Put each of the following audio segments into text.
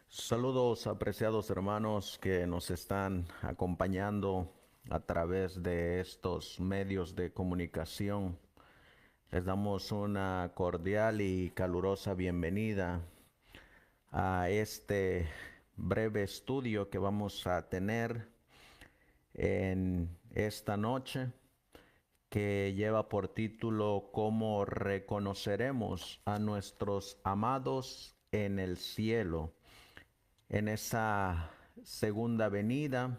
Saludos, apreciados hermanos que nos están acompañando a través de estos medios de comunicación. Les damos una cordial y calurosa bienvenida a este breve estudio que vamos a tener en esta noche, que lleva por título ¿Cómo reconoceremos a nuestros amados en el cielo? En esa segunda venida,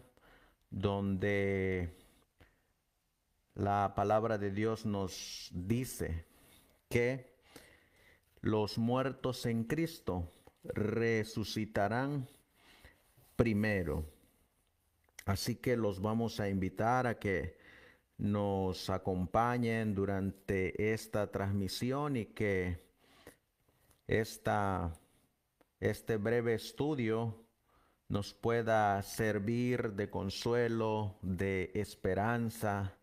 donde la palabra de Dios nos dice que los muertos en Cristo resucitarán primero. Así que los vamos a invitar a que nos acompañen durante esta transmisión y que este breve estudio nos pueda servir de consuelo, de esperanza,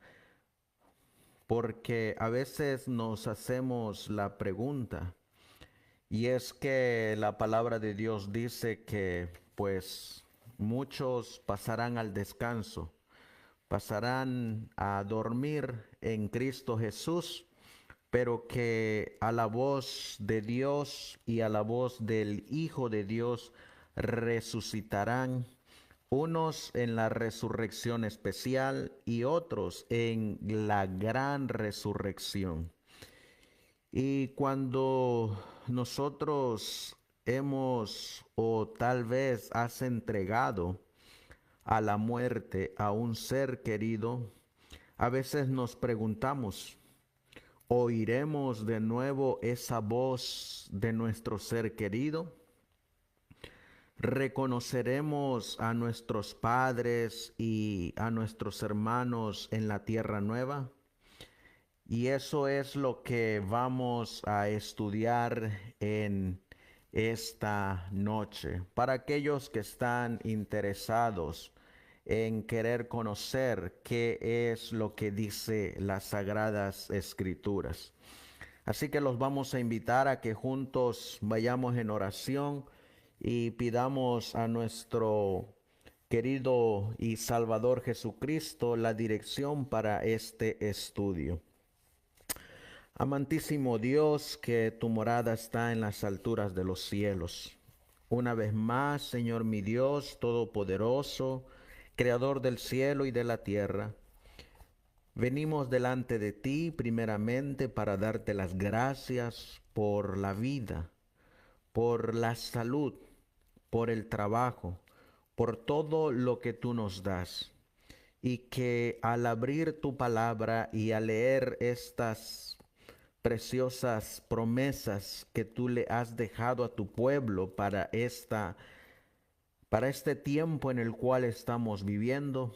porque a veces nos hacemos la pregunta, y es que la palabra de Dios dice que pues muchos pasarán al descanso, pasarán a dormir en Cristo Jesús, pero que a la voz de Dios y a la voz del Hijo de Dios resucitarán, unos en la resurrección especial y otros en la gran resurrección. Y cuando nosotros hemos o tal vez has entregado a la muerte a un ser querido, a veces nos preguntamos, ¿oiremos de nuevo esa voz de nuestro ser querido? ¿Reconoceremos a nuestros padres y a nuestros hermanos en la tierra nueva? Y eso es lo que vamos a estudiar en esta noche. Para aquellos que están interesados en querer conocer qué es lo que dice las Sagradas Escrituras. Así que los vamos a invitar a que juntos vayamos en oración y pidamos a nuestro querido y Salvador Jesucristo la dirección para este estudio. Amantísimo Dios, que tu morada está en las alturas de los cielos. Una vez más, Señor mi Dios Todopoderoso, Creador del cielo y de la tierra, venimos delante de ti primeramente para darte las gracias por la vida, por la salud, por el trabajo, por todo lo que tú nos das. Y que al abrir tu palabra y al leer estas preciosas promesas que tú le has dejado a tu pueblo para este tiempo en el cual estamos viviendo,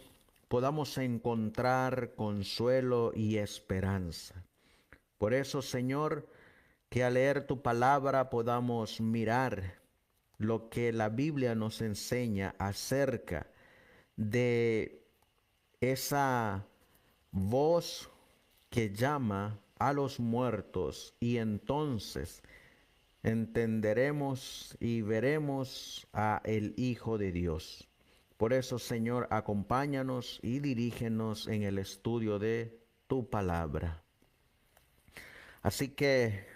podamos encontrar consuelo y esperanza. Por eso, Señor, que al leer tu palabra podamos mirar lo que la Biblia nos enseña acerca de esa voz que llama a los muertos, y entonces entenderemos y veremos a el Hijo de Dios. Por eso, Señor, acompáñanos y dirígenos en el estudio de tu palabra. Así que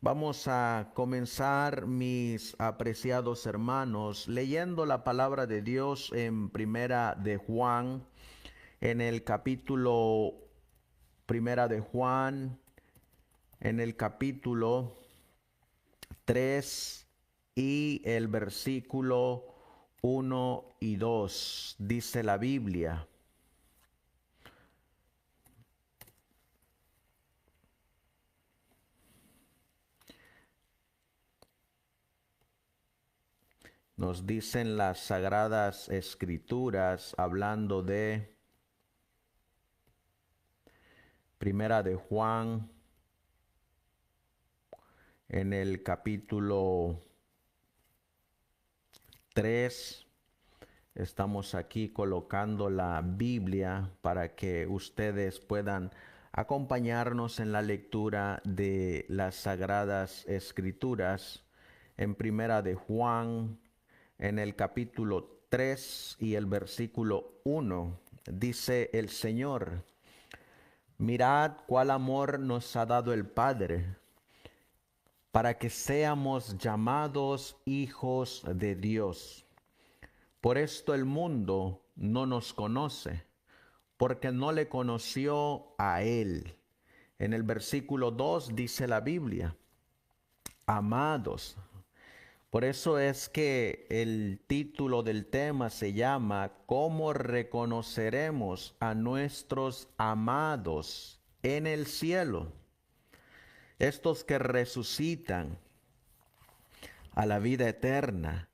vamos a comenzar, mis apreciados hermanos, leyendo la palabra de Dios en Primera de Juan, en el capítulo Primera de Juan, en el capítulo 3 y el versículo 1 y 2. Dice la Biblia: nos dicen las Sagradas Escrituras, hablando de Primera de Juan, en el capítulo 3. Estamos aquí colocando la Biblia para que ustedes puedan acompañarnos en la lectura de las Sagradas Escrituras. En Primera de Juan, en el capítulo 3 y el versículo 1, dice el Señor: mirad cuál amor nos ha dado el Padre, para que seamos llamados hijos de Dios. Por esto el mundo no nos conoce, porque no le conoció a Él. En el versículo 2 dice la Biblia: amados. Por eso es que el título del tema se llama ¿Cómo reconoceremos a nuestros amados en el cielo? Estos que resucitan a la vida eterna.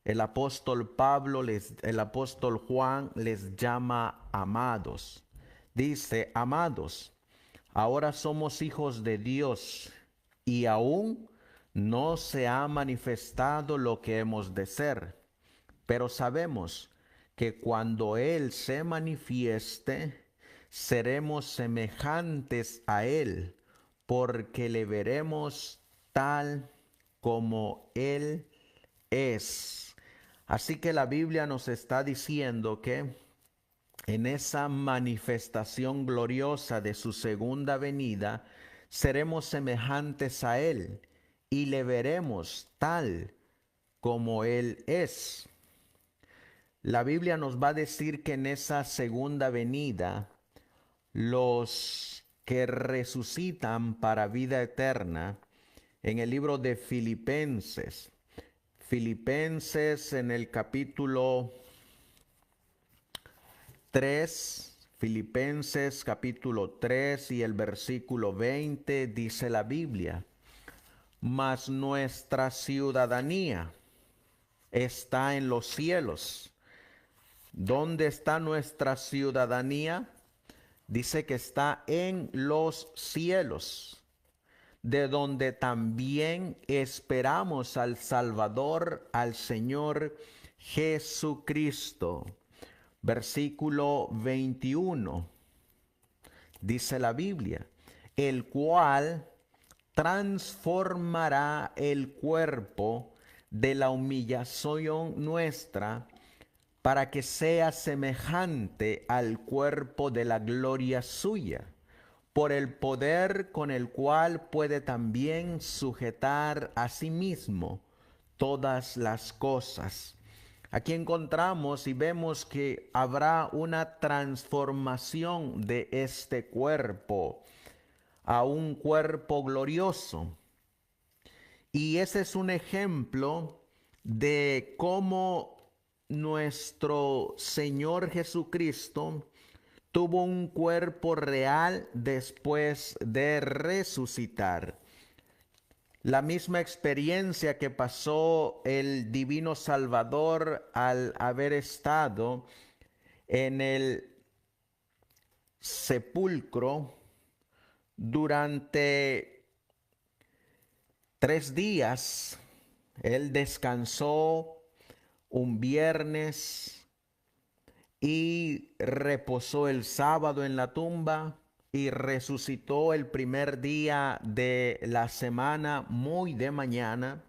El apóstol Juan les llama amados. Dice: amados, ahora somos hijos de Dios, y aún no se ha manifestado lo que hemos de ser, pero sabemos que cuando Él se manifieste, seremos semejantes a Él, porque le veremos tal como Él es. Así que la Biblia nos está diciendo que en esa manifestación gloriosa de su segunda venida, seremos semejantes a Él y le veremos tal como Él es. La Biblia nos va a decir que en esa segunda venida, los que resucitan para vida eterna, en el libro de Filipenses en el capítulo 3, Filipenses capítulo 3 y el versículo 20, dice la Biblia: mas nuestra ciudadanía está en los cielos. ¿Dónde está nuestra ciudadanía? Dice que está en los cielos, de donde también esperamos al Salvador, al Señor Jesucristo, Versículo 21, dice la Biblia, el cual transformará el cuerpo de la humillación nuestra para que sea semejante al cuerpo de la gloria suya, por el poder con el cual puede también sujetar a sí mismo todas las cosas. Aquí encontramos y vemos que habrá una transformación de este cuerpo a un cuerpo glorioso. Y ese es un ejemplo de cómo nuestro Señor Jesucristo tuvo un cuerpo real después de resucitar. La misma experiencia que pasó el divino Salvador al haber estado en el sepulcro durante 3 días. Él descansó un viernes y reposó el sábado en la tumba y resucitó el primer día de la semana muy de mañana.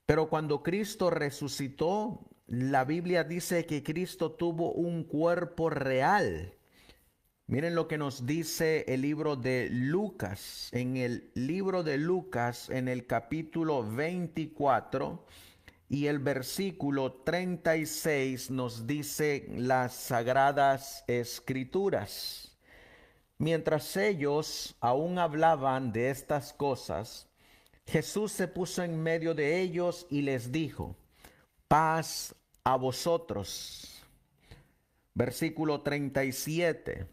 Pero cuando Cristo resucitó, la Biblia dice que Cristo tuvo un cuerpo real. Miren lo que nos dice el libro de Lucas. En el libro de Lucas, en el capítulo 24 y el versículo 36 nos dice las sagradas escrituras. Mientras ellos aún hablaban de estas cosas, Jesús se puso en medio de ellos y les dijo, paz a vosotros. Versículo 37.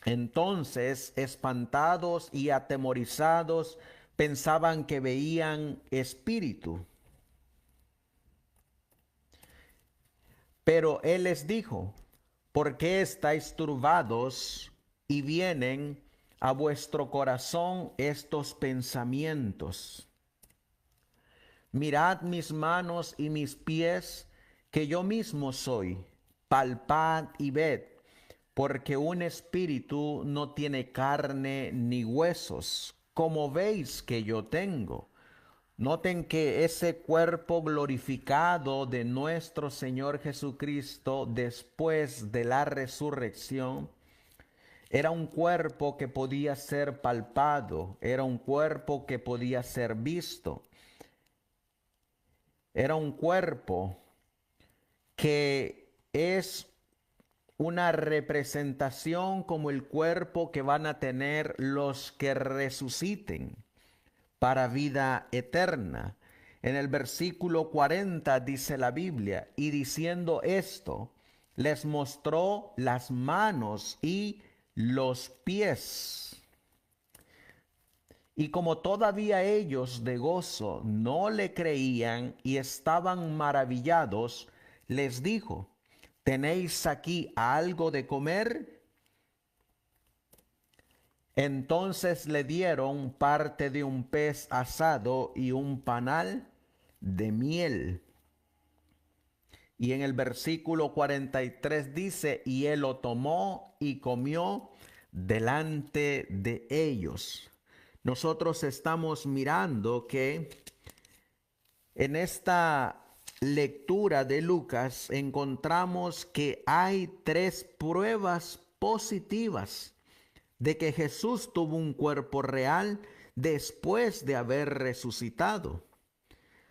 Entonces, espantados y atemorizados, pensaban que veían espíritu. Pero él les dijo, ¿por qué estáis turbados y vienen a vuestro corazón estos pensamientos? Mirad mis manos y mis pies, que yo mismo soy. Palpad y ved, porque un espíritu no tiene carne ni huesos, como veis que yo tengo. Noten que ese cuerpo glorificado de nuestro Señor Jesucristo después de la resurrección era un cuerpo que podía ser palpado, era un cuerpo que podía ser visto, era un cuerpo que es una representación como el cuerpo que van a tener los que resuciten para vida eterna. En el versículo 40 dice la Biblia, y diciendo esto, les mostró las manos y los pies. Y como todavía ellos de gozo no le creían y estaban maravillados, les dijo, ¿tenéis aquí algo de comer? Entonces le dieron parte de un pez asado y un panal de miel. Y en el versículo 43 dice, y él lo tomó y comió delante de ellos. Nosotros estamos mirando que en esta lectura de Lucas encontramos que hay 3 pruebas positivas de que Jesús tuvo un cuerpo real después de haber resucitado.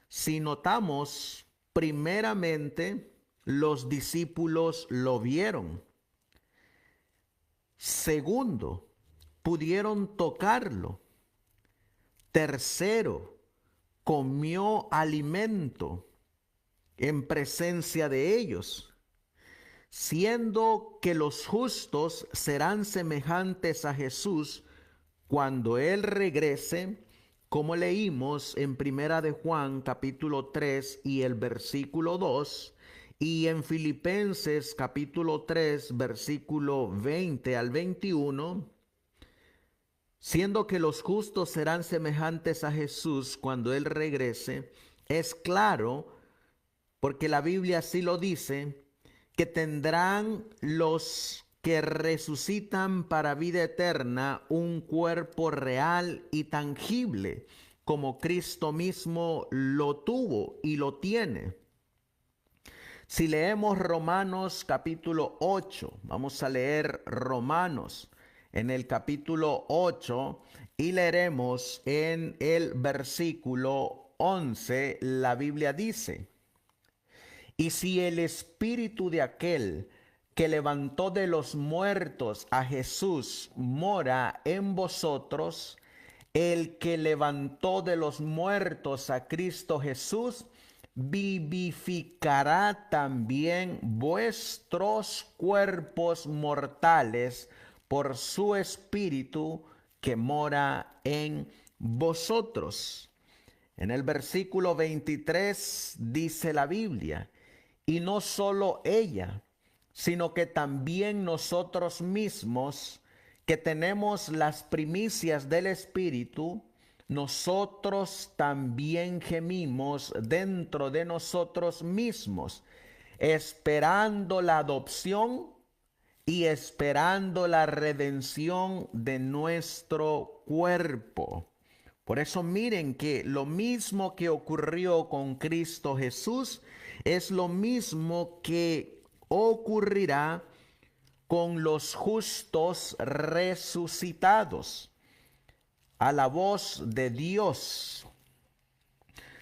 Si notamos, primeramente, los discípulos lo vieron. Segundo, pudieron tocarlo. Tercero, comió alimento en presencia de ellos. Siendo que los justos serán semejantes a Jesús cuando Él regrese, como leímos en Primera de Juan capítulo 3 y el versículo 2, y en Filipenses capítulo 3 versículo 20 al 21, siendo que los justos serán semejantes a Jesús cuando Él regrese, es claro, porque la Biblia así lo dice, que tendrán los que resucitan para vida eterna un cuerpo real y tangible, como Cristo mismo lo tuvo y lo tiene. Si leemos Romanos capítulo 8, vamos a leer Romanos en el capítulo 8 y leeremos en el versículo 11, la Biblia dice: y si el espíritu de aquel que levantó de los muertos a Jesús mora en vosotros, el que levantó de los muertos a Cristo Jesús vivificará también vuestros cuerpos mortales por su espíritu que mora en vosotros. En el versículo 23 dice la Biblia: y no solo ella, sino que también nosotros mismos, que tenemos las primicias del Espíritu, nosotros también gemimos dentro de nosotros mismos, esperando la adopción y esperando la redención de nuestro cuerpo. Por eso miren que lo mismo que ocurrió con Cristo Jesús es lo mismo que ocurrirá con los justos resucitados a la voz de Dios.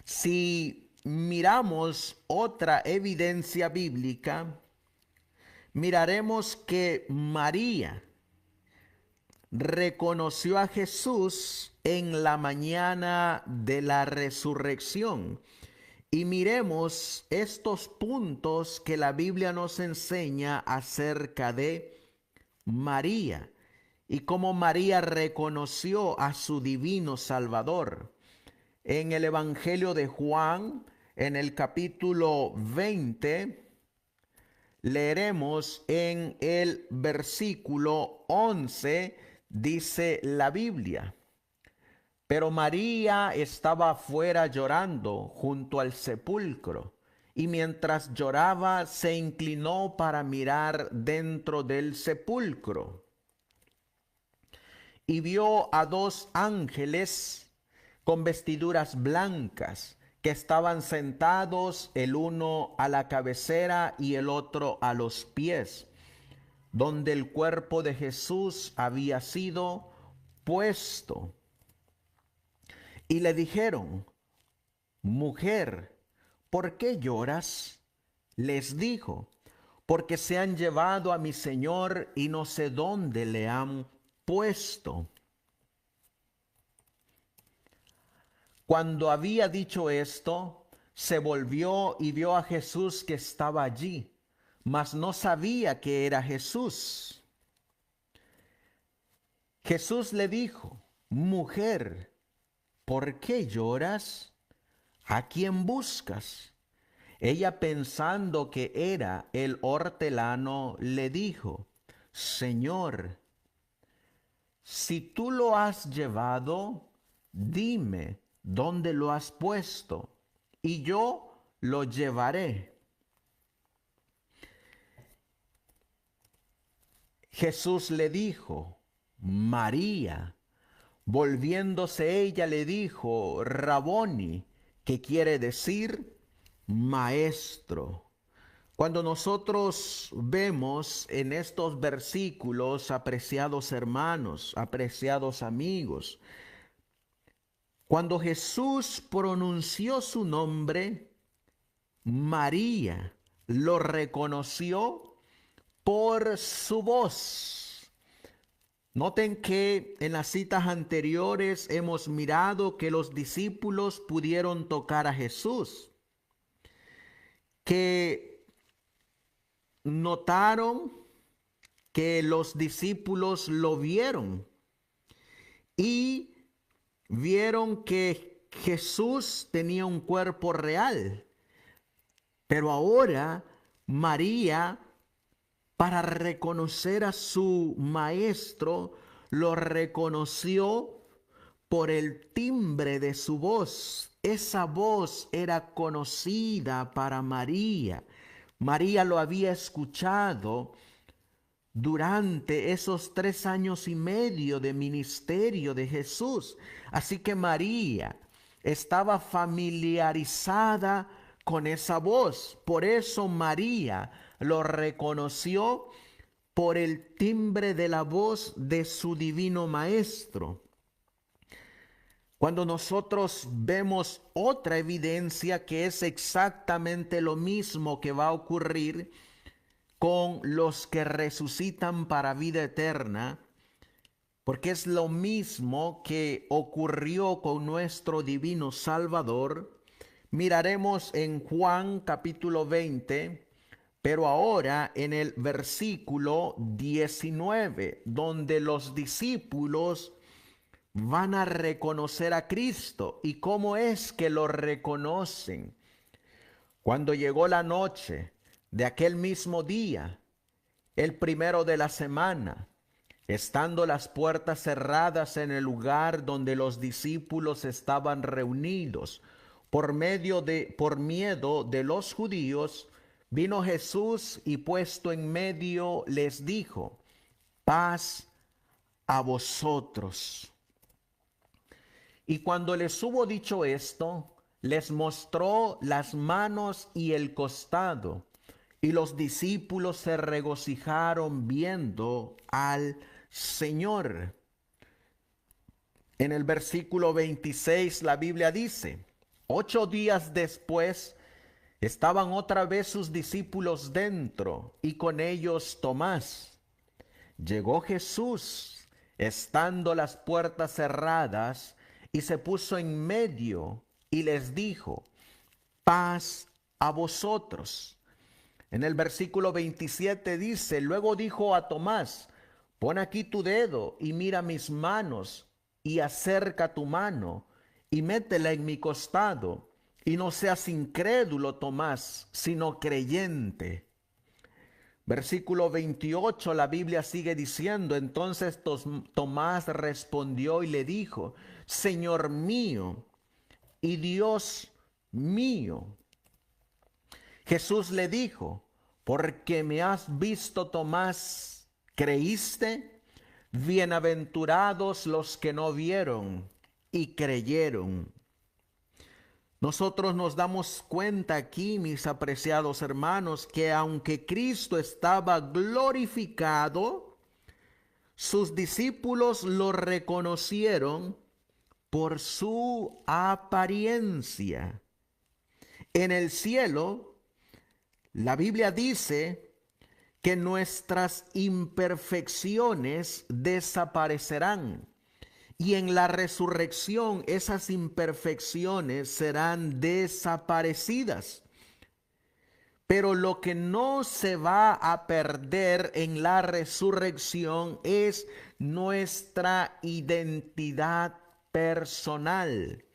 Si miramos otra evidencia bíblica, miraremos que María reconoció a Jesús en la mañana de la resurrección. Y miremos estos puntos que la Biblia nos enseña acerca de María y cómo María reconoció a su divino Salvador. En el Evangelio de Juan, en el capítulo 20, leeremos en el versículo 11, dice la Biblia: pero María estaba afuera llorando junto al sepulcro, y mientras lloraba se inclinó para mirar dentro del sepulcro. Y vio a dos ángeles con vestiduras blancas, que estaban sentados, el uno a la cabecera y el otro a los pies, donde el cuerpo de Jesús había sido puesto. Y le dijeron: mujer, ¿por qué lloras? Les dijo: porque se han llevado a mi Señor y no sé dónde le han puesto. Cuando había dicho esto, se volvió y vio a Jesús que estaba allí, mas no sabía que era Jesús. Jesús le dijo: mujer, ¿por qué lloras? ¿A quién buscas? Ella, pensando que era el hortelano, le dijo: Señor, si tú lo has llevado, dime dónde lo has puesto, y yo lo llevaré. Jesús le dijo: María. Volviéndose ella le dijo: Raboni, que quiere decir maestro. Cuando nosotros vemos en estos versículos, apreciados hermanos, apreciados amigos, cuando Jesús pronunció su nombre, María lo reconoció por su voz. Noten que en las citas anteriores hemos mirado que los discípulos pudieron tocar a Jesús, que notaron que los discípulos lo vieron y vieron que Jesús tenía un cuerpo real. Pero ahora María, para reconocer a su maestro, lo reconoció por el timbre de su voz. Esa voz era conocida para María. María lo había escuchado durante esos 3 años y medio de ministerio de Jesús. Así que María estaba familiarizada con esa voz. Por eso María lo reconoció por el timbre de la voz de su divino maestro. Cuando nosotros vemos otra evidencia que es exactamente lo mismo que va a ocurrir con los que resucitan para vida eterna, porque es lo mismo que ocurrió con nuestro divino Salvador, miraremos en Juan capítulo 20, pero ahora en el versículo 19, donde los discípulos van a reconocer a Cristo. ¿Y cómo es que lo reconocen? Cuando llegó la noche de aquel mismo día, el primero de la semana, estando las puertas cerradas en el lugar donde los discípulos estaban reunidos, por miedo de los judíos, vino Jesús y puesto en medio les dijo: paz a vosotros. Y cuando les hubo dicho esto, les mostró las manos y el costado. Y los discípulos se regocijaron viendo al Señor. En el versículo 26 la Biblia dice: 8 días después estaban otra vez sus discípulos dentro y con ellos Tomás. Llegó Jesús, estando las puertas cerradas, y se puso en medio y les dijo: paz a vosotros. En el versículo 27 dice: luego dijo a Tomás: pon aquí tu dedo y mira mis manos, y acerca tu mano y métela en mi costado, y no seas incrédulo, Tomás, sino creyente. Versículo 28, la Biblia sigue diciendo: entonces Tomás respondió y le dijo: Señor mío y Dios mío. Jesús le dijo: porque me has visto, Tomás, ¿creíste? Bienaventurados los que no vieron y creyeron. Nosotros nos damos cuenta aquí, mis apreciados hermanos, que aunque Cristo estaba glorificado, sus discípulos lo reconocieron por su apariencia. En el cielo, la Biblia dice que nuestras imperfecciones desaparecerán. Y en la resurrección esas imperfecciones serán desaparecidas. Pero lo que no se va a perder en la resurrección es nuestra identidad personal.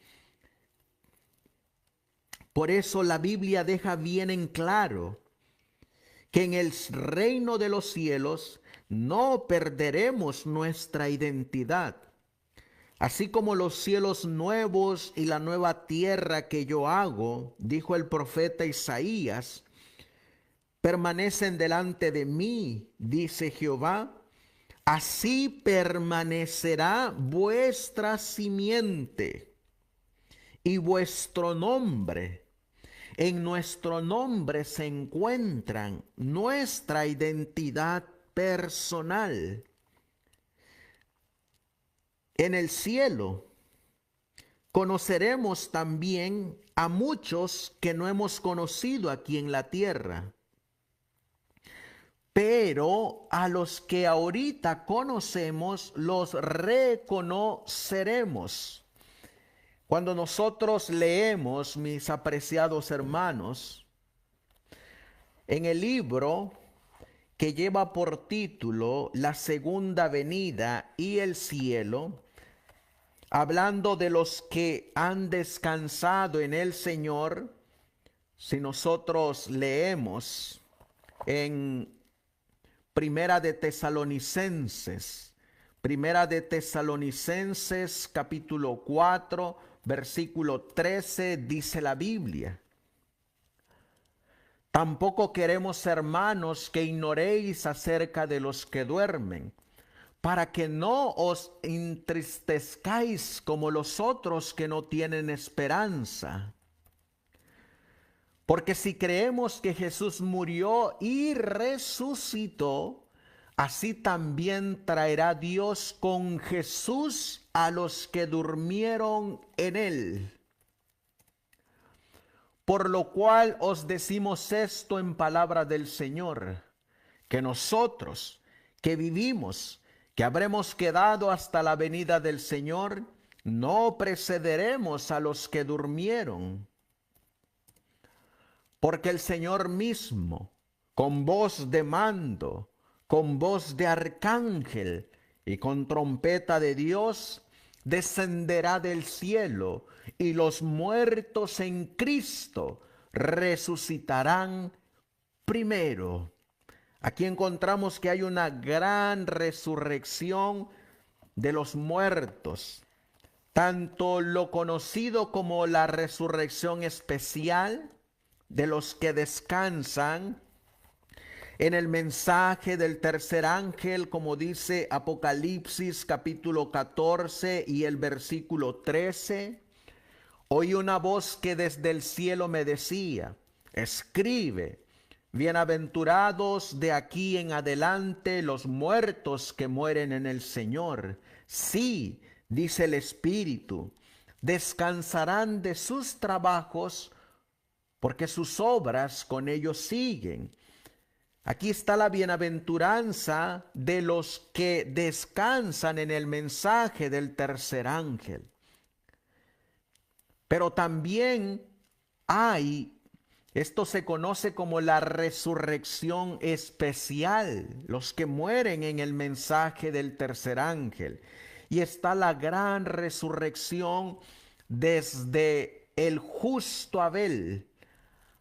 Por eso la Biblia deja bien en claro que en el reino de los cielos no perderemos nuestra identidad. Así como los cielos nuevos y la nueva tierra que yo hago, dijo el profeta Isaías, permanecen delante de mí, dice Jehová, así permanecerá vuestra simiente y vuestro nombre. En nuestro nombre se encuentran nuestra identidad personal. En el cielo conoceremos también a muchos que no hemos conocido aquí en la tierra. Pero a los que ahorita conocemos los reconoceremos. Cuando nosotros leemos, mis apreciados hermanos, en el libro que lleva por título La Segunda Venida y el Cielo, hablando de los que han descansado en el Señor, si nosotros leemos en Primera de Tesalonicenses capítulo 4, versículo 13, dice la Biblia: Tampoco queremos, hermanos, que ignoréis acerca de los que duermen, para que no os entristezcáis como los otros que no tienen esperanza. Porque si creemos que Jesús murió y resucitó, así también traerá Dios con Jesús a los que durmieron en él. Por lo cual os decimos esto en palabra del Señor, que nosotros que vivimos, que habremos quedado hasta la venida del Señor, no precederemos a los que durmieron. Porque el Señor mismo, con voz de mando, con voz de arcángel y con trompeta de Dios, descenderá del cielo, y los muertos en Cristo resucitarán primero. Aquí encontramos que hay una gran resurrección de los muertos, tanto lo conocido como la resurrección especial de los que descansan en el mensaje del tercer ángel, como dice Apocalipsis capítulo 14 y el versículo 13. Oí una voz que desde el cielo me decía: escribe, bienaventurados de aquí en adelante los muertos que mueren en el Señor. Sí, dice el Espíritu, descansarán de sus trabajos, porque sus obras con ellos siguen. Aquí está la bienaventuranza de los que descansan en el mensaje del tercer ángel. Pero también esto se conoce como la resurrección especial, los que mueren en el mensaje del tercer ángel. Y está la gran resurrección desde el justo Abel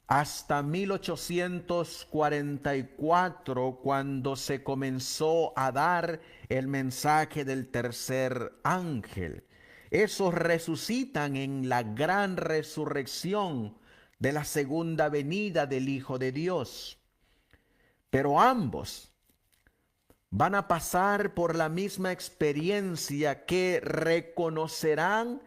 hasta 1844, cuando se comenzó a dar el mensaje del tercer ángel. Esos resucitan en la gran resurrección de la segunda venida del Hijo de Dios. Pero ambos van a pasar por la misma experiencia, que reconocerán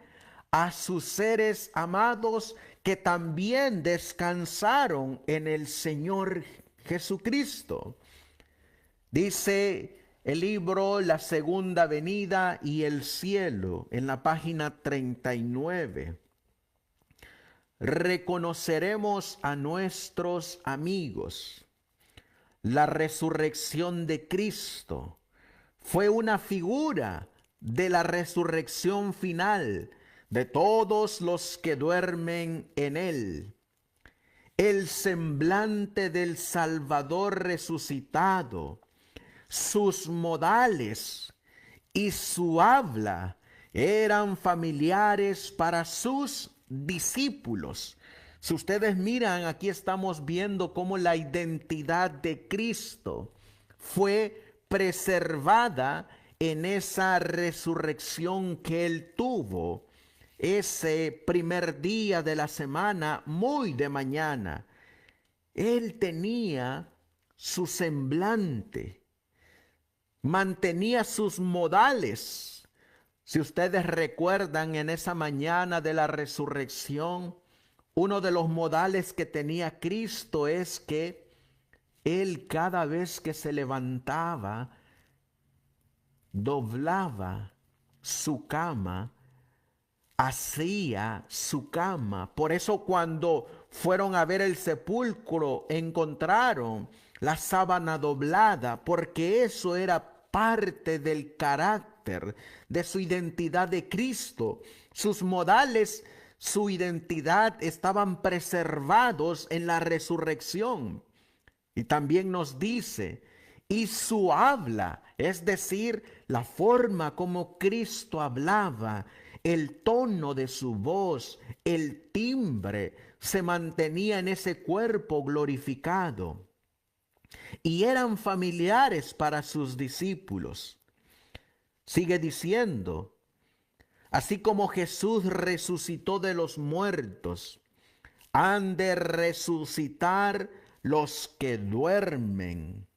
a sus seres amados que también descansaron en el Señor Jesucristo. Dice el libro La Segunda Venida y el Cielo, en la página 39. Reconoceremos a nuestros amigos. La resurrección de Cristo fue una figura de la resurrección final de todos los que duermen en él. El semblante del Salvador resucitado, sus modales y su habla eran familiares para sus discípulos. Si ustedes miran, aquí estamos viendo cómo la identidad de Cristo fue preservada en esa resurrección que él tuvo ese primer día de la semana, muy de mañana. Él tenía su semblante, mantenía sus modales. Si ustedes recuerdan, en esa mañana de la resurrección, uno de los modales que tenía Cristo es que él, cada vez que se levantaba, doblaba su cama, hacía su cama. Por eso cuando fueron a ver el sepulcro, encontraron la sábana doblada, porque eso era parte del carácter, de su identidad de Cristo. Sus modales, su identidad estaban preservados en la resurrección. Y también nos dice, y su habla, es decir, la forma como Cristo hablaba, el tono de su voz, el timbre, se mantenía en ese cuerpo glorificado. Y eran familiares para sus discípulos. Sigue diciendo, así como Jesús resucitó de los muertos, han de resucitar los que duermen.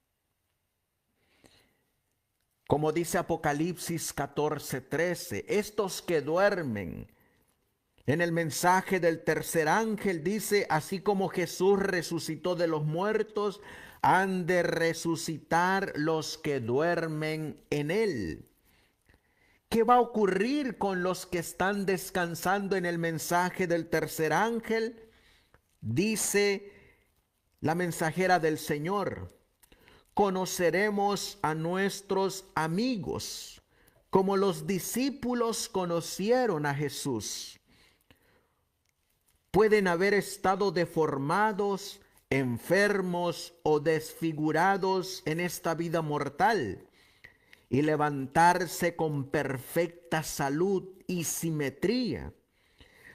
Como dice Apocalipsis 14:13, estos que duermen. En el mensaje del tercer ángel dice, así como Jesús resucitó de los muertos, han de resucitar los que duermen en él. ¿Qué va a ocurrir con los que están descansando en el mensaje del tercer ángel? Dice la mensajera del Señor, conoceremos a nuestros amigos, como los discípulos conocieron a Jesús. Pueden haber estado deformados, enfermos o desfigurados en esta vida mortal y levantarse con perfecta salud y simetría.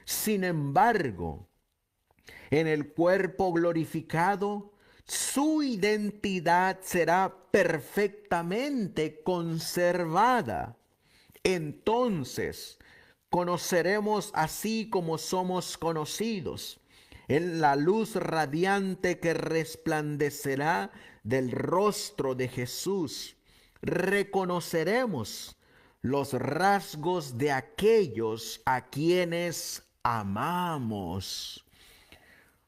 Sin embargo, en el cuerpo glorificado, su identidad será perfectamente conservada. Entonces, conoceremos así como somos conocidos, en la luz radiante que resplandecerá del rostro de Jesús. Reconoceremos los rasgos de aquellos a quienes amamos.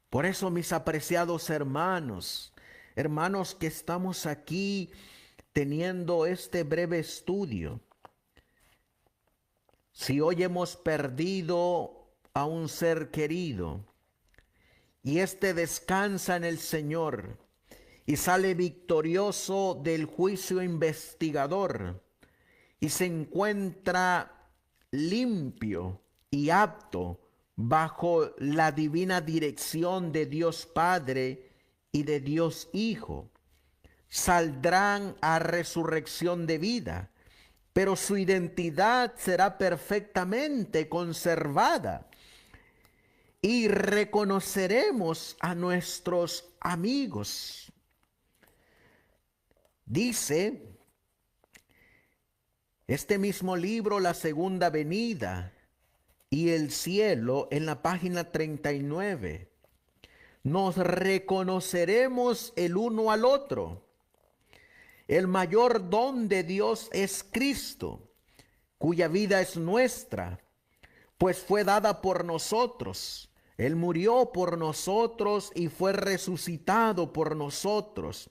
Por eso, mis apreciados hermanos, hermanos que estamos aquí teniendo este breve estudio, si hoy hemos perdido a un ser querido y éste descansa en el Señor y sale victorioso del juicio investigador y se encuentra limpio y apto bajo la divina dirección de Dios Padre y de Dios Hijo, saldrán a resurrección de vida, pero su identidad será perfectamente conservada y reconoceremos a nuestros amigos. Dice este mismo libro, La Segunda Venida y el Cielo, en la página 39. Nos reconoceremos el uno al otro. El mayor don de Dios es Cristo, cuya vida es nuestra, pues fue dada por nosotros. Él murió por nosotros y fue resucitado por nosotros,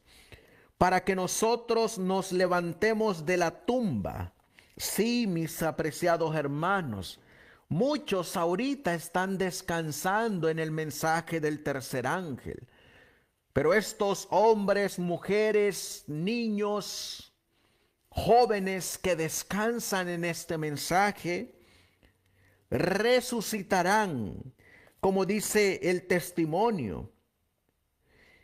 para que nosotros nos levantemos de la tumba. Sí, mis apreciados hermanos, muchos ahorita están descansando en el mensaje del tercer ángel. Pero estos hombres, mujeres, niños, jóvenes que descansan en este mensaje, resucitarán, como dice el testimonio.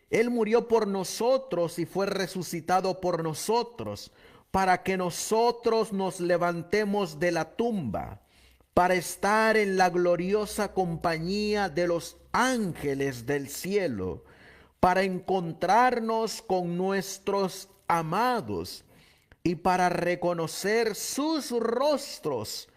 Él murió por nosotros y fue resucitado por nosotros, para que nosotros nos levantemos de la tumba, para estar en la gloriosa compañía de los ángeles del cielo, para encontrarnos con nuestros amados y para reconocer sus rostros,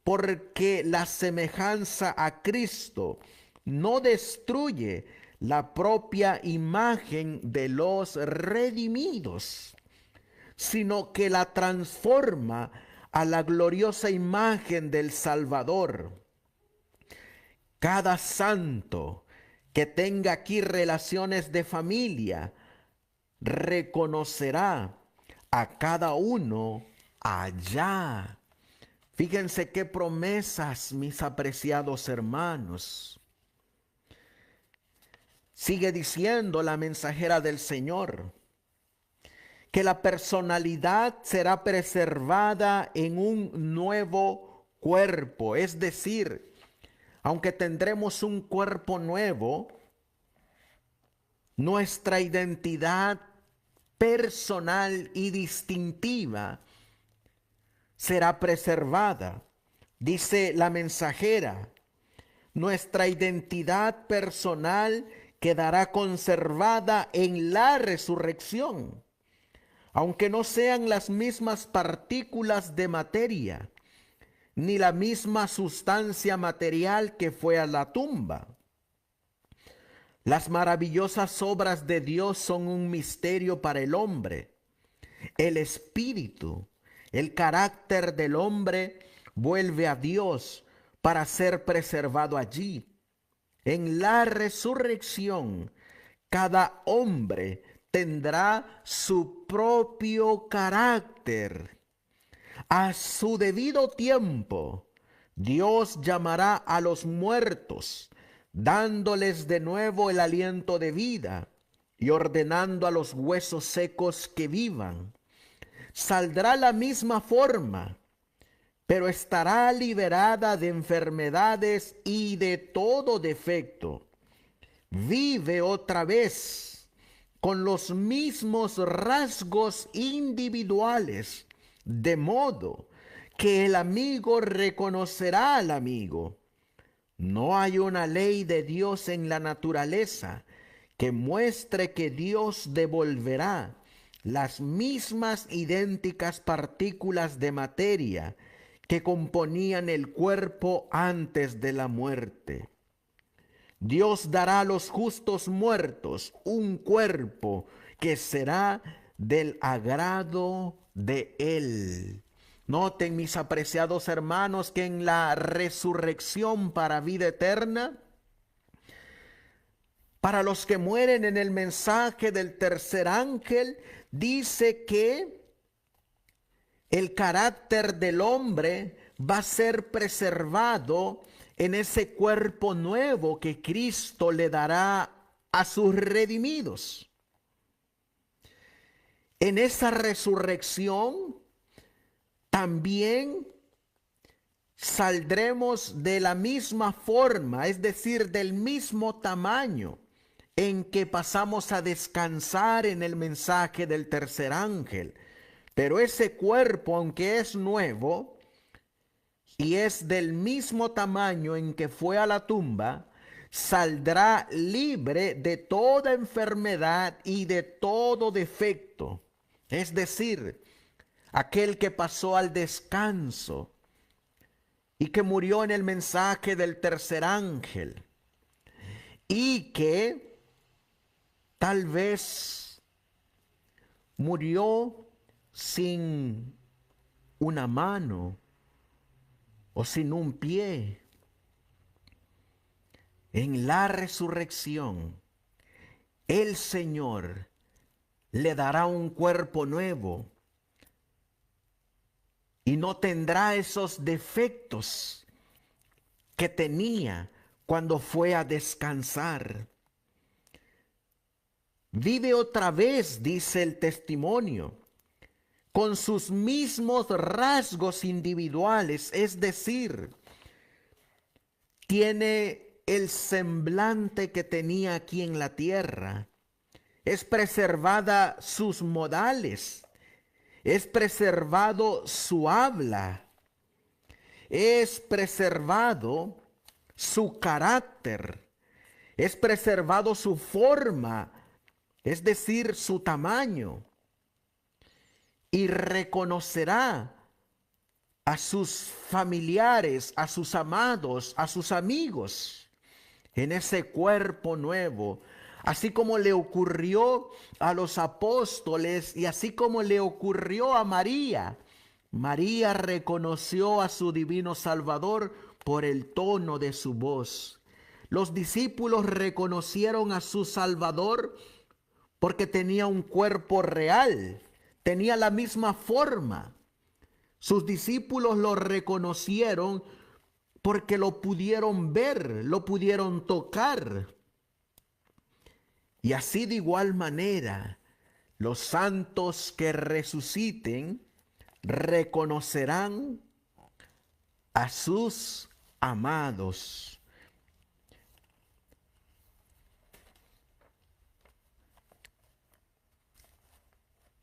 porque la semejanza a Cristo no destruye la propia imagen de los redimidos, sino que la transforma a la gloriosa imagen del Salvador. Cada santo que tenga aquí relaciones de familia reconocerá a cada uno allá. Fíjense qué promesas, mis apreciados hermanos. Sigue diciendo la mensajera del Señor que la personalidad será preservada en un nuevo cuerpo, es decir, aunque tendremos un cuerpo nuevo, nuestra identidad personal y distintiva será preservada. Dice la mensajera, nuestra identidad personal quedará conservada en la resurrección, aunque no sean las mismas partículas de materia, ni la misma sustancia material que fue a la tumba. Las maravillosas obras de Dios son un misterio para el hombre. El espíritu, el carácter del hombre vuelve a Dios para ser preservado allí. En la resurrección, cada hombre tendrá su propio carácter. A su debido tiempo, Dios llamará a los muertos, dándoles de nuevo el aliento de vida y ordenando a los huesos secos que vivan. Saldrá la misma forma, pero estará liberada de enfermedades y de todo defecto. Vive otra vez con los mismos rasgos individuales, de modo que el amigo reconocerá al amigo. No hay una ley de Dios en la naturaleza que muestre que Dios devolverá las mismas idénticas partículas de materia que componían el cuerpo antes de la muerte. Dios dará a los justos muertos un cuerpo que será del agrado de Él. Noten, mis apreciados hermanos, que en la resurrección para vida eterna, para los que mueren en el mensaje del tercer ángel, dice que el carácter del hombre va a ser preservado en ese cuerpo nuevo que Cristo le dará a sus redimidos. En esa resurrección también saldremos de la misma forma, es decir, del mismo tamaño en que pasamos a descansar en el mensaje del tercer ángel. Pero ese cuerpo, aunque es nuevo y es del mismo tamaño en que fue a la tumba, saldrá libre de toda enfermedad y de todo defecto. Es decir, aquel que pasó al descanso y que murió en el mensaje del tercer ángel y que tal vez murió sin una mano o sin un pie. En la resurrección, el Señor le dará un cuerpo nuevo y no tendrá esos defectos que tenía cuando fue a descansar. Vive otra vez, dice el testimonio, con sus mismos rasgos individuales, es decir, tiene el semblante que tenía aquí en la tierra. Es preservada sus modales, es preservado su habla, es preservado su carácter, es preservado su forma, es decir, su tamaño, y reconocerá a sus familiares, a sus amados, a sus amigos en ese cuerpo nuevo, así como le ocurrió a los apóstoles y así como le ocurrió a María. María reconoció a su divino Salvador por el tono de su voz. Los discípulos reconocieron a su Salvador porque tenía un cuerpo real, tenía la misma forma. Sus discípulos lo reconocieron porque lo pudieron ver, lo pudieron tocar. Y así de igual manera, los santos que resuciten reconocerán a sus amados.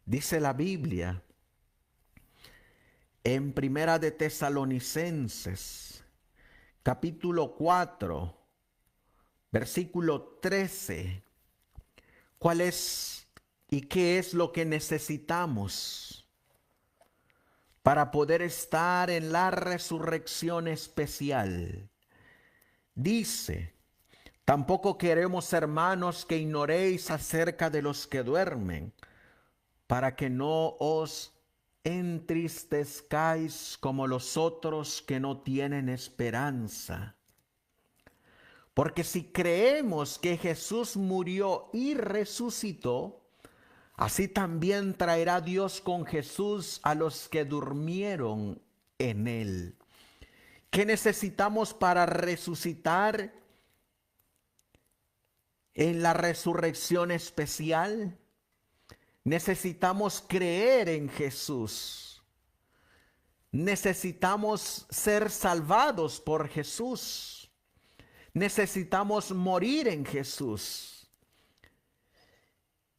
Dice la Biblia en Primera de Tesalonicenses, capítulo 4, versículo 13, ¿cuál es y qué es lo que necesitamos para poder estar en la resurrección especial? Dice, Tampoco queremos, hermanos, que ignoréis acerca de los que duermen, para que no os entristezcáis como los otros que no tienen esperanza. Porque si creemos que Jesús murió y resucitó, así también traerá Dios con Jesús a los que durmieron en él. ¿Qué necesitamos para resucitar en la resurrección especial? Necesitamos creer en Jesús. Necesitamos ser salvados por Jesús. Necesitamos morir en Jesús.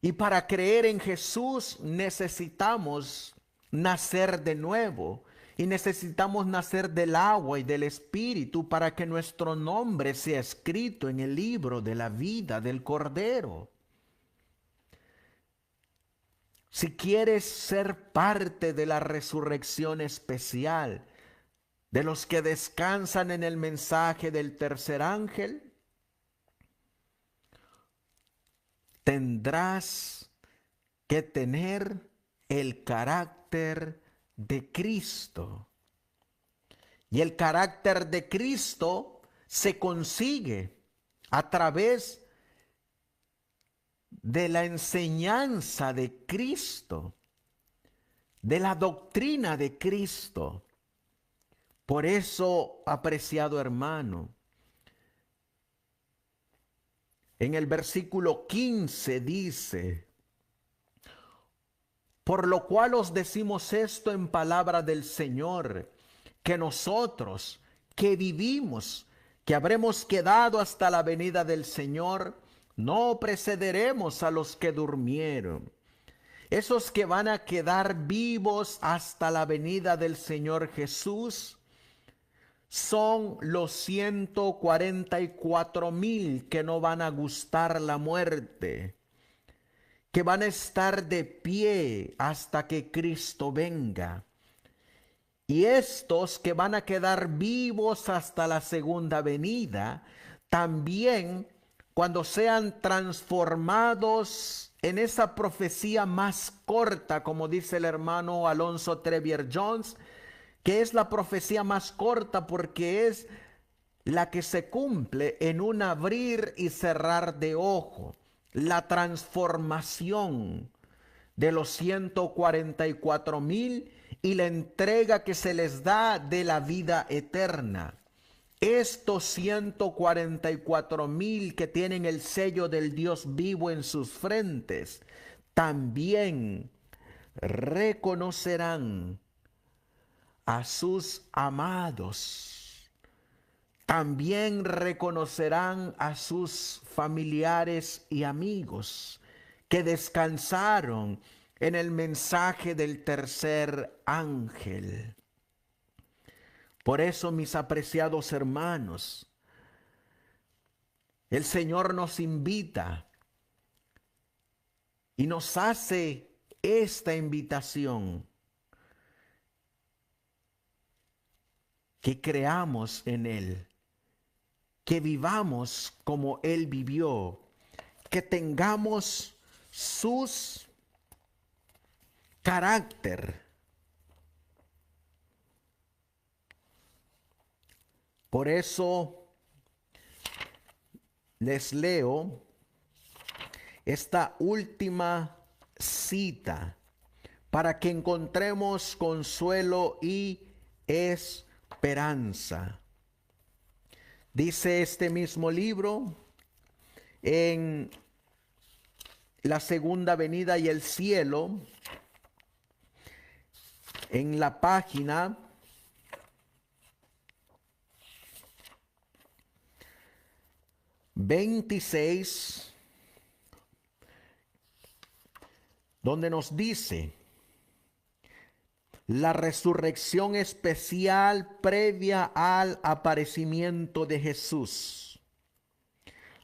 Y para creer en Jesús necesitamos nacer de nuevo. Y necesitamos nacer del agua y del Espíritu para que nuestro nombre sea escrito en el libro de la vida del Cordero. Si quieres ser parte de la resurrección especial, de los que descansan en el mensaje del tercer ángel, tendrás que tener el carácter de Cristo. Y el carácter de Cristo se consigue a través de la enseñanza de Cristo, de la doctrina de Cristo. Por eso, apreciado hermano, en el versículo 15 dice: por lo cual os decimos esto en palabra del Señor, que nosotros que vivimos, que habremos quedado hasta la venida del Señor, no precederemos a los que durmieron. Esos que van a quedar vivos hasta la venida del Señor Jesús son los 144,000 que no van a gustar la muerte, que van a estar de pie hasta que Cristo venga. Y estos que van a quedar vivos hasta la segunda venida, también cuando sean transformados en esa profecía más corta, como dice el hermano Alonso Trevier Jones, que es la profecía más corta porque es la que se cumple en un abrir y cerrar de ojo, la transformación de los 144,000 y la entrega que se les da de la vida eterna. Estos 144,000 que tienen el sello del Dios vivo en sus frentes, también reconocerán a sus amados. También reconocerán a sus familiares y amigos que descansaron en el mensaje del tercer ángel. Por eso, mis apreciados hermanos, el Señor nos invita y nos hace esta invitación: que creamos en Él, que vivamos como Él vivió, que tengamos sus carácter. Por eso les leo esta última cita para que encontremos consuelo y esperanza. Dice este mismo libro, en la segunda venida y el cielo, en la página 26, donde nos dice: la resurrección especial previa al aparecimiento de Jesús.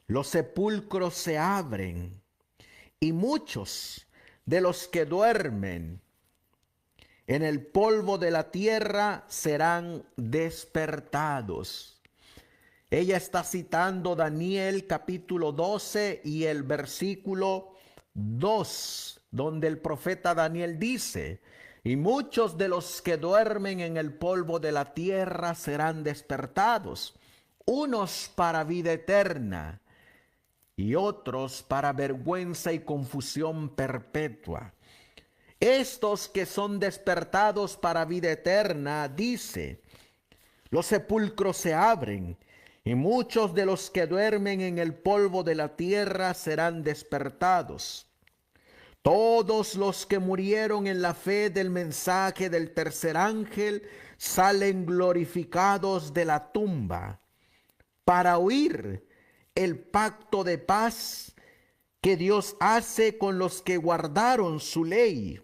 Los sepulcros se abren y muchos de los que duermen en el polvo de la tierra serán despertados. Ella está citando Daniel capítulo 12 y el versículo 2, donde el profeta Daniel dice: y muchos de los que duermen en el polvo de la tierra serán despertados, unos para vida eterna y otros para vergüenza y confusión perpetua. Estos que son despertados para vida eterna, dice, los sepulcros se abren, y muchos de los que duermen en el polvo de la tierra serán despertados. Todos los que murieron en la fe del mensaje del tercer ángel salen glorificados de la tumba para oír el pacto de paz que Dios hace con los que guardaron su ley.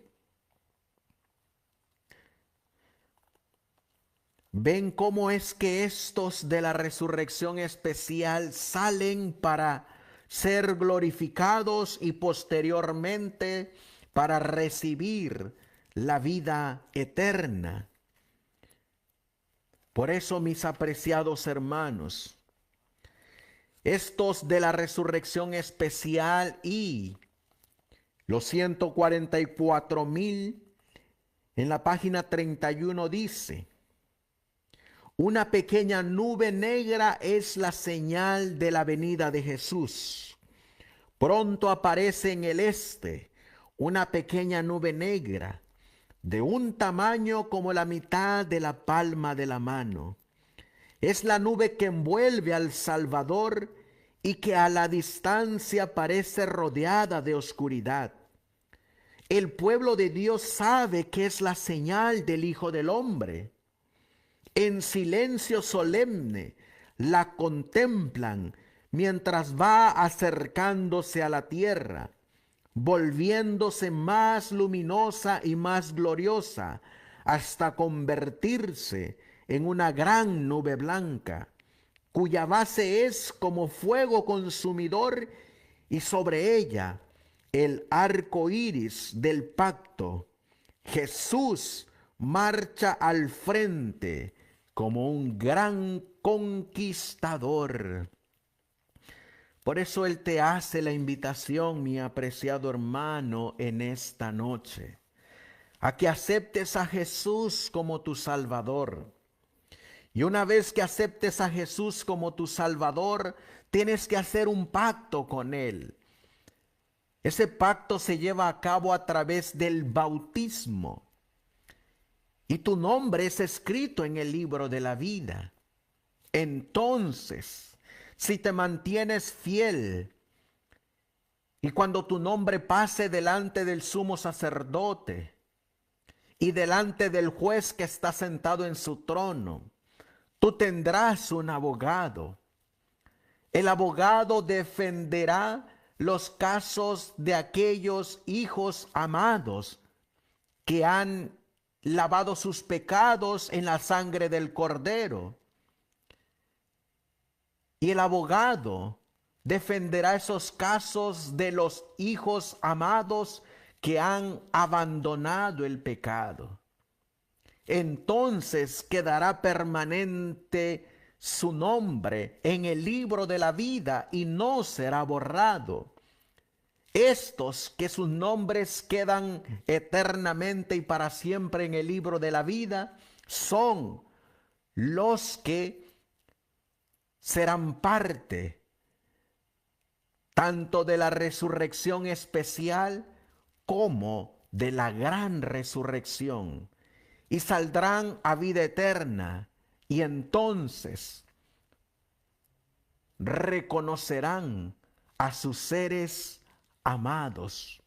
¿Ven cómo es que estos de la resurrección especial salen para ser glorificados y posteriormente para recibir la vida eterna? Por eso, mis apreciados hermanos, estos de la resurrección especial y los 144,000 en la página 31 dice: una pequeña nube negra es la señal de la venida de Jesús. Pronto aparece en el este una pequeña nube negra, de un tamaño como la mitad de la palma de la mano. Es la nube que envuelve al Salvador y que a la distancia parece rodeada de oscuridad. El pueblo de Dios sabe que es la señal del Hijo del Hombre. En silencio solemne la contemplan mientras va acercándose a la tierra, volviéndose más luminosa y más gloriosa hasta convertirse en una gran nube blanca, cuya base es como fuego consumidor y sobre ella el arco iris del pacto. Jesús marcha al frente como un gran conquistador. Por eso Él te hace la invitación, mi apreciado hermano, en esta noche, a que aceptes a Jesús como tu Salvador. Y una vez que aceptes a Jesús como tu Salvador, tienes que hacer un pacto con Él. Ese pacto se lleva a cabo a través del bautismo. Y tu nombre es escrito en el libro de la vida. Entonces, si te mantienes fiel y cuando tu nombre pase delante del sumo sacerdote y delante del juez que está sentado en su trono, tú tendrás un abogado. El abogado defenderá los casos de aquellos hijos amados que han lavado sus pecados en la sangre del Cordero. Y el abogado defenderá esos casos de los hijos amados que han abandonado el pecado. Entonces quedará permanente su nombre en el libro de la vida y no será borrado. Estos que sus nombres quedan eternamente y para siempre en el libro de la vida son los que serán parte tanto de la resurrección especial como de la gran resurrección, y saldrán a vida eterna, y entonces reconocerán a sus seres amados,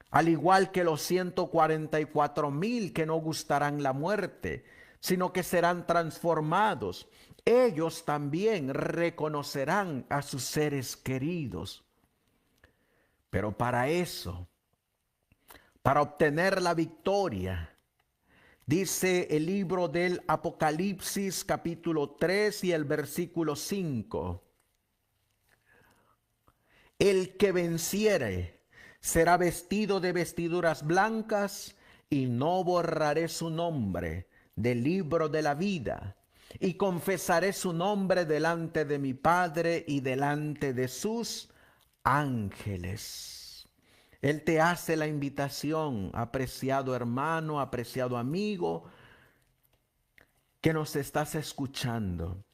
al igual que los 144,000 que no gustarán la muerte, sino que serán transformados. Ellos también reconocerán a sus seres queridos. Pero para eso, para obtener la victoria, dice el libro del Apocalipsis capítulo 3 y el versículo 5. El que venciere será vestido de vestiduras blancas y no borraré su nombre del libro de la vida, y confesaré su nombre delante de mi Padre y delante de sus ángeles. Él te hace la invitación, apreciado hermano, apreciado amigo, que nos estás escuchando.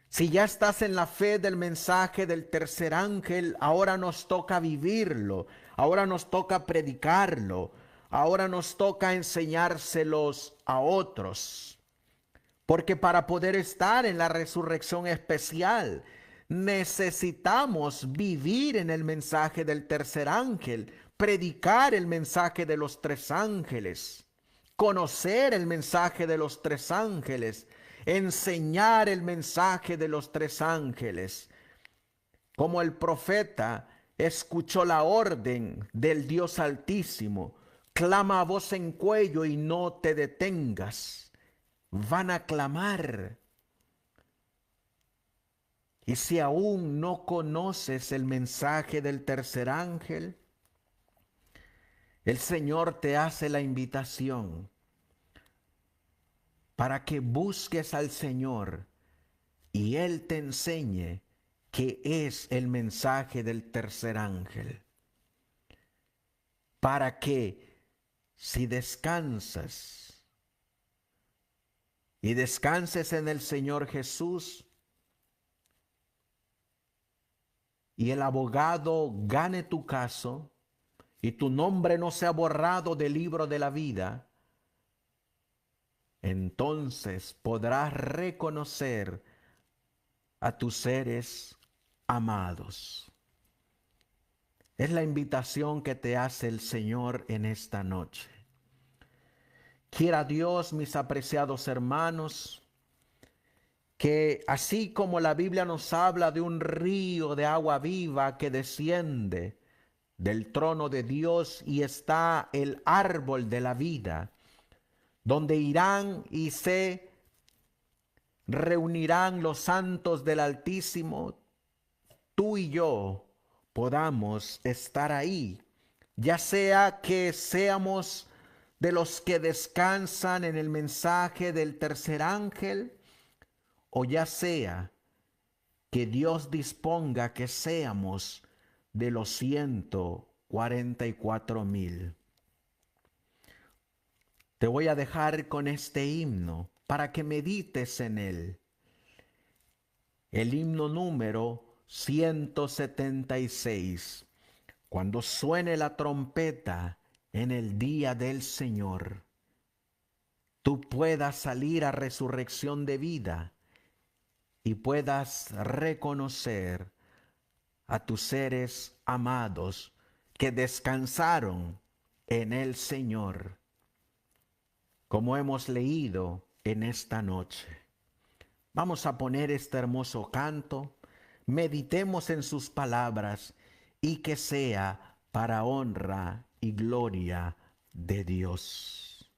Si ya estás en la fe del mensaje del tercer ángel, ahora nos toca vivirlo, ahora nos toca predicarlo, ahora nos toca enseñárselos a otros. Porque para poder estar en la resurrección especial, necesitamos vivir en el mensaje del tercer ángel, predicar el mensaje de los tres ángeles, conocer el mensaje de los tres ángeles, enseñar el mensaje de los tres ángeles. Como el profeta escuchó la orden del Dios Altísimo, clama a voz en cuello y no te detengas. Van a clamar. Y si aún no conoces el mensaje del tercer ángel, el Señor te hace la invitación para que busques al Señor y Él te enseñe qué es el mensaje del tercer ángel. Para que si descansas y descanses en el Señor Jesús y el abogado gane tu caso y tu nombre no sea borrado del libro de la vida, entonces podrás reconocer a tus seres amados. Es la invitación que te hace el Señor en esta noche. Quiera Dios, mis apreciados hermanos, que así como la Biblia nos habla de un río de agua viva que desciende del trono de Dios y está el árbol de la vida, donde irán y se reunirán los santos del Altísimo, tú y yo podamos estar ahí, ya sea que seamos de los que descansan en el mensaje del tercer ángel, o ya sea que Dios disponga que seamos de los 144,000. Te voy a dejar con este himno para que medites en él. El himno número 176. Cuando suene la trompeta en el día del Señor, tú puedas salir a resurrección de vida y puedas reconocer a tus seres amados que descansaron en el Señor, como hemos leído en esta noche. Vamos a poner este hermoso canto, meditemos en sus palabras y que sea para honra y gloria de Dios.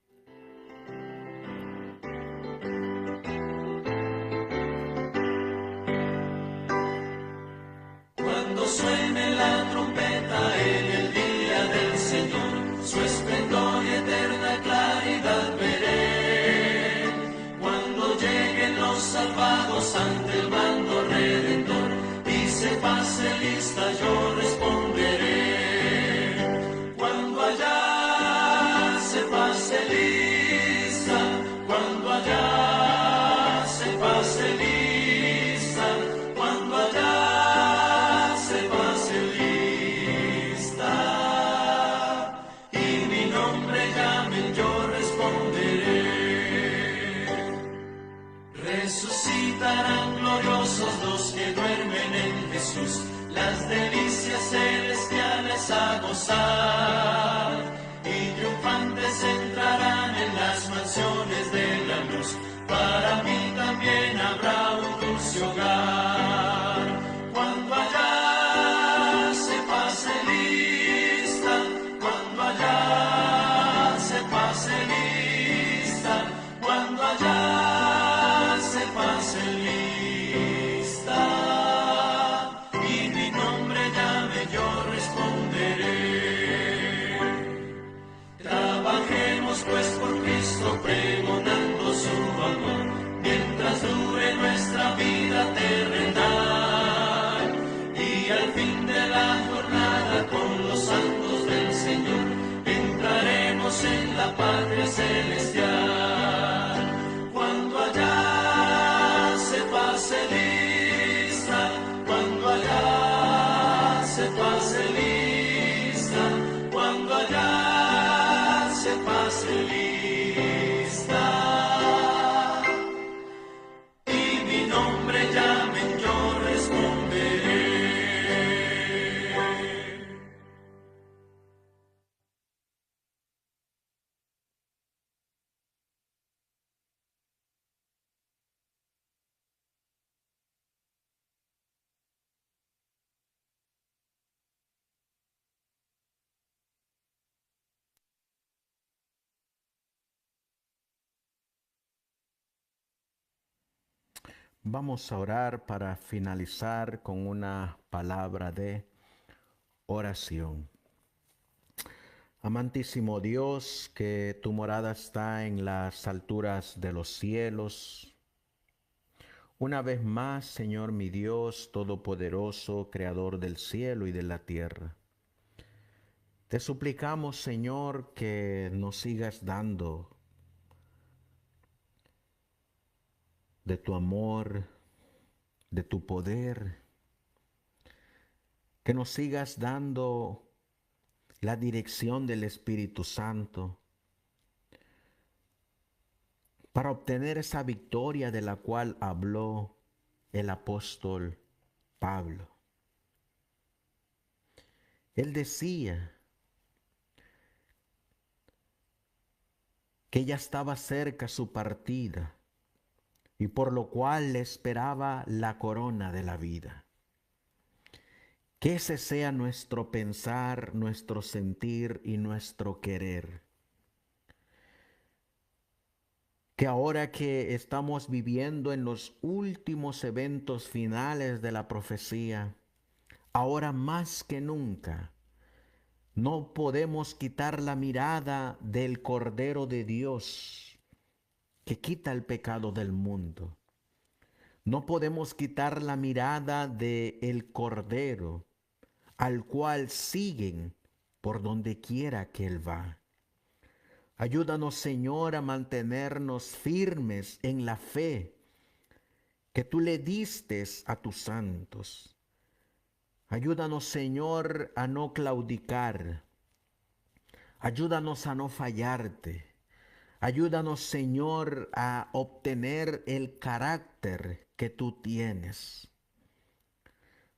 Cuando suene la trompeta en el día del Señor, su esplendor y eterna claridad veré. Cuando lleguen los salvados ante el bando redentor y se pase lista, yo responderé. Cuando allá se pase lista, cuando allá se pase lista, cuando allá se pase lista y mi nombre llamen, yo responderé. Resucitarán gloriosos los que duermen en Jesús, las delicias celestiales a gozar, y triunfantes entrarán en las mansiones de la luz. Para mí también habrá un dulce hogar. Cuando allá se pase lista, cuando allá se pase lista, cuando allá se pase lista y mi nombre llame, yo responderé. Trabajemos pues por Cristo pregonando su amor, mientras pase lista, cuando allá se pase lista, cuando allá se pase lista. Y mi nombre llamen, yo responderé. Vamos a orar para finalizar con una palabra de oración. Amantísimo Dios, que tu morada está en las alturas de los cielos. Una vez más, Señor mi Dios, todopoderoso, creador del cielo y de la tierra. Te suplicamos, Señor, que nos sigas dando de tu amor, de tu poder, que nos sigas dando la dirección del Espíritu Santo para obtener esa victoria de la cual habló el apóstol Pablo. Él decía que ya estaba cerca su partida y por lo cual le esperaba la corona de la vida. Que ese sea nuestro pensar, nuestro sentir y nuestro querer. Que ahora que estamos viviendo en los últimos eventos finales de la profecía, ahora más que nunca, no podemos quitar la mirada del Cordero de Dios que quita el pecado del mundo. No podemos quitar la mirada del Cordero al cual siguen por donde quiera que Él va. Ayúdanos, Señor, a mantenernos firmes en la fe que tú le diste a tus santos. Ayúdanos, Señor, a no claudicar. Ayúdanos a no fallarte. Ayúdanos, Señor, a obtener el carácter que tú tienes,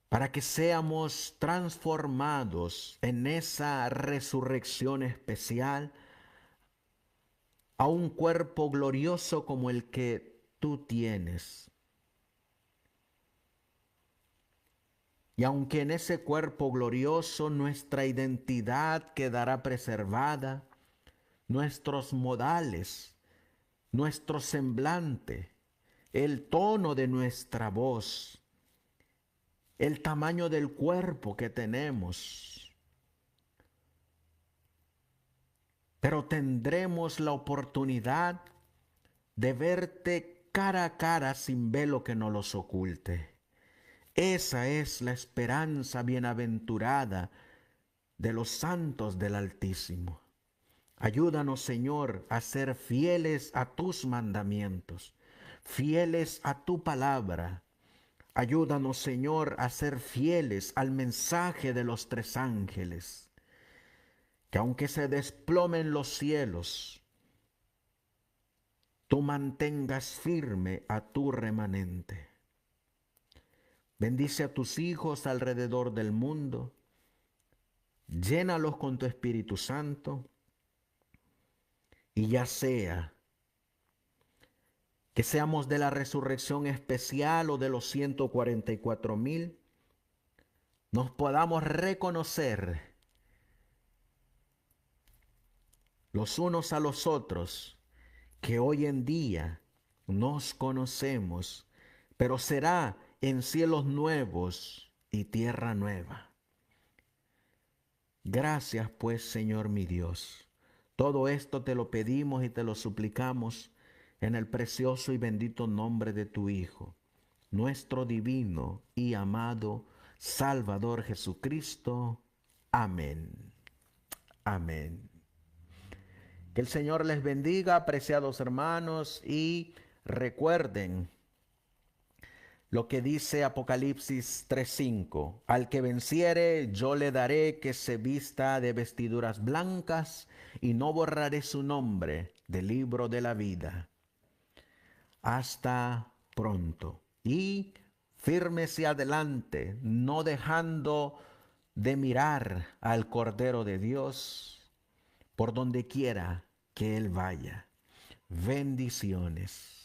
para que seamos transformados en esa resurrección especial a un cuerpo glorioso como el que tú tienes. Y aunque en ese cuerpo glorioso nuestra identidad quedará preservada, nuestros modales, nuestro semblante, el tono de nuestra voz, el tamaño del cuerpo que tenemos, pero tendremos la oportunidad de verte cara a cara sin velo que nos los oculte. Esa es la esperanza bienaventurada de los santos del Altísimo. Ayúdanos, Señor, a ser fieles a tus mandamientos, fieles a tu palabra. Ayúdanos, Señor, a ser fieles al mensaje de los tres ángeles, que aunque se desplomen los cielos, tú mantengas firme a tu remanente. Bendice a tus hijos alrededor del mundo, llénalos con tu Espíritu Santo, y ya sea que seamos de la resurrección especial o de los 144,000, nos podamos reconocer los unos a los otros, que hoy en día nos conocemos, pero será en cielos nuevos y tierra nueva. Gracias pues, Señor mi Dios. Todo esto te lo pedimos y te lo suplicamos en el precioso y bendito nombre de tu Hijo, nuestro divino y amado Salvador Jesucristo. Amén. Amén. Que el Señor les bendiga, apreciados hermanos, y recuerden, lo que dice Apocalipsis 3:5. Al que venciere, yo le daré que se vista de vestiduras blancas y no borraré su nombre del libro de la vida. Hasta pronto. Y fírmese adelante, no dejando de mirar al Cordero de Dios por donde quiera que Él vaya. Bendiciones.